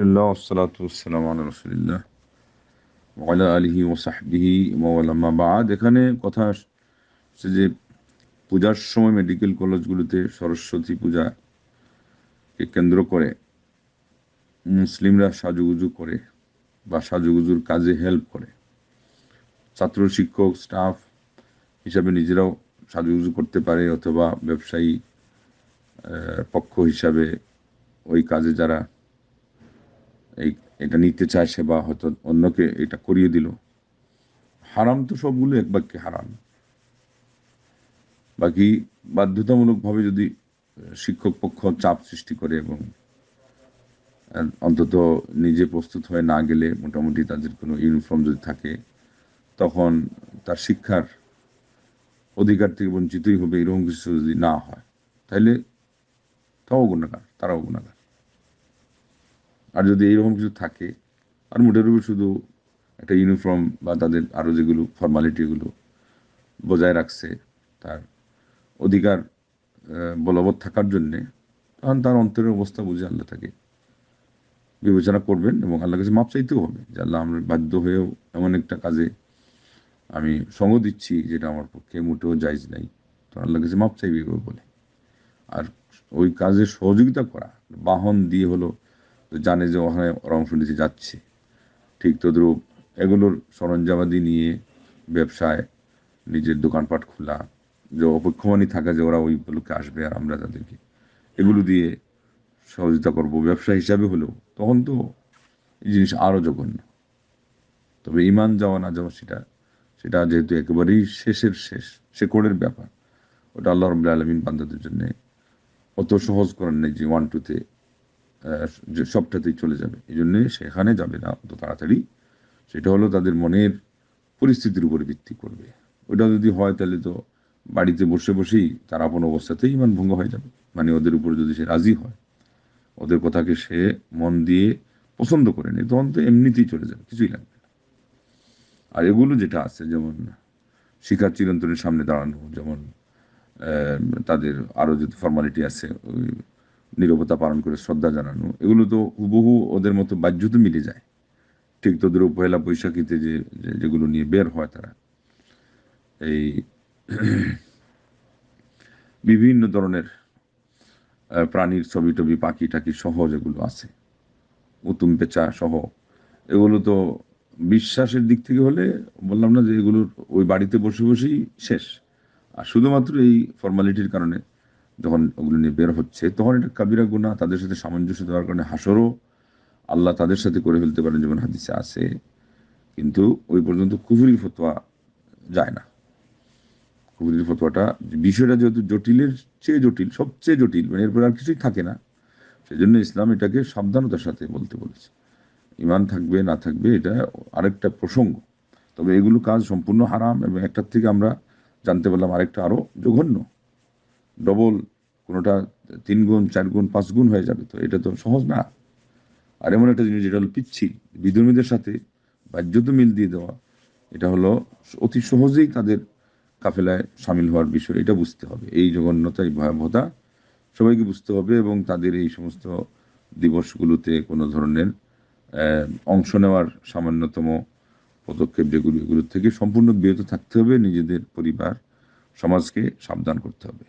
বিসমিল্লাহ ওয়াসসালাতু ওয়াসসালামু আলা রাসূলিল্লাহ ওয়া আলা আলিহি ওয়া সাহবিহি ওয়া ওয়ালা মা বা'দ। এখানে কথা আসছে যে পূজার সময় মেডিকেল কলেজগুলোতে সরস্বতী পূজাকে কেন্দ্র করে মুসলিমরা সাজুগুজু করে বা সাজুগুজুর কাজে হেল্প করে। ছাত্র, শিক্ষক, স্টাফ হিসাবে নিজেরাও সাজুগুজু করতে পারে, অথবা ব্যবসায়ী পক্ষ হিসাবে ওই কাজে যারা এটা নিতে চায় সে বা হয়তো অন্যকে এটা করিয়ে দিল। হারাম তো সবগুলো এক বাক্যে হারাম। বাকি বাধ্যতামূলকভাবে যদি শিক্ষক পক্ষ চাপ সৃষ্টি করে এবং অন্তত নিজে প্রস্তুত হয়ে না গেলে মোটামুটি তাদের কোনো ইউনিফর্ম যদি থাকে, তখন তার শিক্ষার অধিকার থেকে বঞ্চিতই হবে। এরকম কিছু যদি না হয় তাহলে তাও গুণাগার, তারাও গুণাগার। আর যদি এইরকম কিছু থাকে আর মোটের উপর শুধু একটা ইউনিফর্ম বা তাদের আরও যেগুলো ফর্মালিটিগুলো বজায় রাখছে তার অধিকার বলবৎ থাকার জন্যে, তখন তার অন্তরের অবস্থা বুঝে আল্লাহ তাকে বিবেচনা করবেন এবং আল্লাহর কাছে মাপ চাইতেও হবে যে আল্লাহ, আমরা বাধ্য হয়েও এমন একটা কাজে আমি সঙ্গ দিচ্ছি যেটা আমার পক্ষে মোটেও জায়েজ নাই, তো আল্লাহর কাছে মাপ চাইবে বলে। আর ওই কাজে সহযোগিতা করা বাহন দিয়ে হলো, জানে যে ওখানে ওরা অংশ নিতে যাচ্ছে, ঠিক তদ্রূপ এগুলোর সরঞ্জামাদি নিয়ে ব্যবসায় নিজের দোকানপাট খোলা, যে অপেক্ষমানই থাকা যে ওরা ওইগুলোকে আসবে আর আমরা তাদেরকে এগুলো দিয়ে সহযোগিতা করবো ব্যবসা হিসাবে হলেও, তখন তো এই জিনিস আরও জঘন্য। তবে ইমান যাওয়া না যাওয়া সেটা সেটা যেহেতু একেবারেই শেষের শেকড়ের ব্যাপার, ওটা আল্লাহ রাব্বুল আলামিন বান্দাদের জন্য অত সহজ করেন নাই যে 1-2-তে যে সবটাতেই চলে যাবে। এই জন্যে সেখানে যাবে না অত তাড়াতাড়ি। সেটা হলো তাদের মনের পরিস্থিতির উপরে ভিত্তি করবে। ওটা যদি হয় তাহলে তো বাড়িতে বসে বসেই তার আপন অবস্থাতেই ইমান ভঙ্গ হয়ে যাবে। মানে ওদের উপর যদি সে রাজি হয়, ওদের কথাকে সে মন দিয়ে পছন্দ করে নেয়, তখন তো এমনিতেই চলে যাবে, কিছুই লাগবে না। আর এগুলো যেটা আছে, যেমন শিখার চিরন্তনের সামনে দাঁড়ানো, যেমন তাদের আরও যে ফর্মালিটি আছে, ওই নীরবতা পালন করে শ্রদ্ধা জানানো, এগুলো তো হুবহু ওদের মতো বাহ্যত মিলে যায়। ঠিক তোদের পয়লা বৈশাখীতে যেগুলো নিয়ে বের হয় তারা, এই বিভিন্ন ধরনের প্রাণীর ছবি টবি, পাখি টাকি সহ যেগুলো আছে, উতুম পেঁচা সহ, এগুলো তো বিশ্বাসের দিক থেকে হলে বললাম না যে এগুলোর ওই বাড়িতে বসে বসেই শেষ। আর শুধুমাত্র এই ফর্মালিটির কারণে যখন ওগুলো নিয়ে বের হচ্ছে, তখন এটা কাবিরা গুনাহ। তাদের সাথে সামঞ্জস্য দেওয়ার কারণে হাসরও আল্লাহ তাদের সাথে করে ফেলতে পারেন, যেমন হাদিসে আছে। কিন্তু ওই পর্যন্ত কুফরি ফতোয়া যায় না। কুফরির ফতোয়াটা, বিষয়টা যেহেতু জটিলের চেয়ে জটিল, সবচেয়ে জটিল, মানে এরপর আর কিছুই থাকে না, সেজন্য ইসলাম এটাকে সাবধানতার সাথে বলতে বলেছে। ইমান থাকবে না থাকবে এটা আরেকটা প্রসঙ্গ। তবে এগুলো কাজ সম্পূর্ণ হারাম, এবং একটার থেকে আমরা জানতে পারলাম আরেকটা আরও জঘন্য, ডবল, কোনোটা 3 গুণ 4 গুণ 5 গুণ হয়ে যাবে, তো এটা তো সহজ না। আর এমন একটা জিনিস যেটা হলো পিচ্ছিল, বিধর্মীদের সাথে বাহ্যত মিল দিয়ে দেওয়া, এটা হলো অতি সহজেই তাদের কাফেলায় সামিল হওয়ার বিষয়। এটা বুঝতে হবে, এই জঘন্যতা, এই ভয়াবহতা সবাইকে বুঝতে হবে, এবং তাদের এই সমস্ত দিবসগুলোতে কোনো ধরনের অংশ নেওয়ার সামান্যতম পদক্ষেপ যেগুলো, এগুলোর থেকে সম্পূর্ণ বিরত থাকতে হবে। নিজেদের পরিবার, সমাজকে সাবধান করতে হবে।